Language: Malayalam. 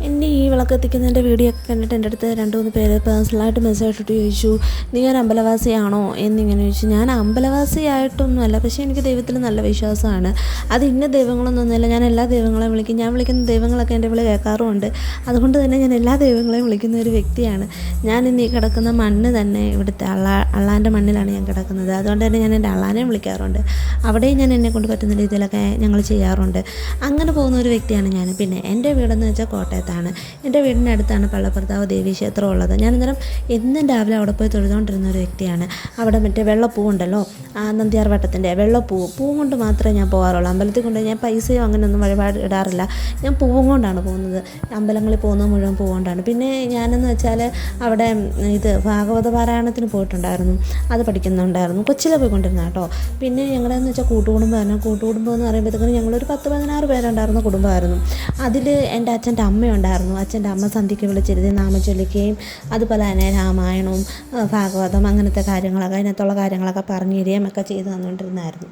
എൻ്റെ ഈ വിളക്കെത്തിക്കുന്നതിൻ്റെ വീഡിയോ ഒക്കെ കണ്ടിട്ട് എൻ്റെ അടുത്ത് 2-3 പേര് പേഴ്സണലായിട്ട് മെസ്സേജ് ഇട്ടിട്ട് ചോദിച്ചു, നീ ഒരു അമ്പലവാസിയാണോ എന്നിങ്ങനെ ചോദിച്ചു. ഞാൻ അമ്പലവാസിയായിട്ടൊന്നുമല്ല, പക്ഷേ എനിക്ക് ദൈവത്തിൽ നല്ല വിശ്വാസമാണ്. അത് ഇന്ന ദൈവങ്ങളൊന്നുമല്ല, ഞാൻ എല്ലാ ദൈവങ്ങളെയും വിളിക്കും. ഞാൻ വിളിക്കുന്ന ദൈവങ്ങളൊക്കെ എൻ്റെ വിളി കേൾക്കാറുമുണ്ട്. അതുകൊണ്ട് തന്നെ ഞാൻ എല്ലാ ദൈവങ്ങളെയും വിളിക്കുന്ന ഒരു വ്യക്തിയാണ്. ഞാൻ ഇന്ന് ഈ കിടക്കുന്ന മണ്ണ് തന്നെ ഇവിടുത്തെ അള്ളാൻ്റെ മണ്ണിലാണ് ഞാൻ കിടക്കുന്നത്. അതുകൊണ്ട് തന്നെ ഞാൻ എൻ്റെ അള്ളാനെയും വിളിക്കാറുണ്ട്. അവിടെയും ഞാൻ എന്നെക്കൊണ്ട് പറ്റുന്ന രീതിയിലൊക്കെ ഞങ്ങൾ ചെയ്യാറുണ്ട്. അങ്ങനെ പോകുന്ന ഒരു വ്യക്തിയാണ് ഞാൻ. പിന്നെ എൻ്റെ വീടെന്ന് വെച്ചാൽ കോട്ടയത്താണ്. എൻ്റെ വീടിൻ്റെ അടുത്താണ് പള്ളപ്പുറത്താവ് ദേവീ ക്ഷേത്രം ഉള്ളത്. ഞാനന്നേരം എന്നും രാവിലെ അവിടെ പോയി തൊഴുതുകൊണ്ടിരുന്ന ഒരു വ്യക്തിയാണ്. അവിടെ മറ്റേ വെള്ളപ്പൂവുണ്ടല്ലോ, നന്ദിയാർ വട്ടത്തിൻ്റെ പൂവും കൊണ്ട് മാത്രമേ ഞാൻ പോകാറുള്ളൂ. അമ്പലത്തിൽ കൊണ്ട് ഞാൻ പൈസയോ അങ്ങനെയൊന്നും വഴിപാട് ഇടാറില്ല. ഞാൻ പൂവും കൊണ്ടാണ് പോകുന്നത്. അമ്പലങ്ങളിൽ പോകുന്നത് മുഴുവൻ പൂവുകൊണ്ടാണ്. പിന്നെ ഞാനെന്ന് വെച്ചാൽ അവിടെ ഭാഗവത പാരായണത്തിന് പോയിട്ടുണ്ടായിരുന്നു. അത് പഠിക്കുന്നുണ്ടായിരുന്നു. കൊച്ചിലെ പോയിക്കൊണ്ടിരുന്ന കേട്ടോ. പിന്നെ ഞങ്ങളുടെയെന്ന് വെച്ചാൽ കൂട്ടുകുടുംബമാണ്. കൂട്ടുകുടുംബം എന്ന് പറയുമ്പോഴത്തേക്കും ഞങ്ങളൊരു 10-16 പേരുണ്ടായിരുന്ന കുടുംബമായിരുന്നു. അതിൽ എൻ്റെ അച്ഛൻ്റെ അമ്മയുണ്ടായിരുന്നു. അച്ഛൻ്റെ അമ്മ സന്ധ്യയ്ക്ക് വിളിച്ചിരുത്തി നാമച്ചൊല്ലിക്കുകയും അതുപോലെ തന്നെ രാമായണവും ഭാഗവതം അങ്ങനത്തെ കാര്യങ്ങളൊക്കെ അതിനകത്തുള്ള കാര്യങ്ങളൊക്കെ പറഞ്ഞു തരികയും ഒക്കെ ചെയ്ത് തന്നുകൊണ്ടിരുന്നായിരുന്നു.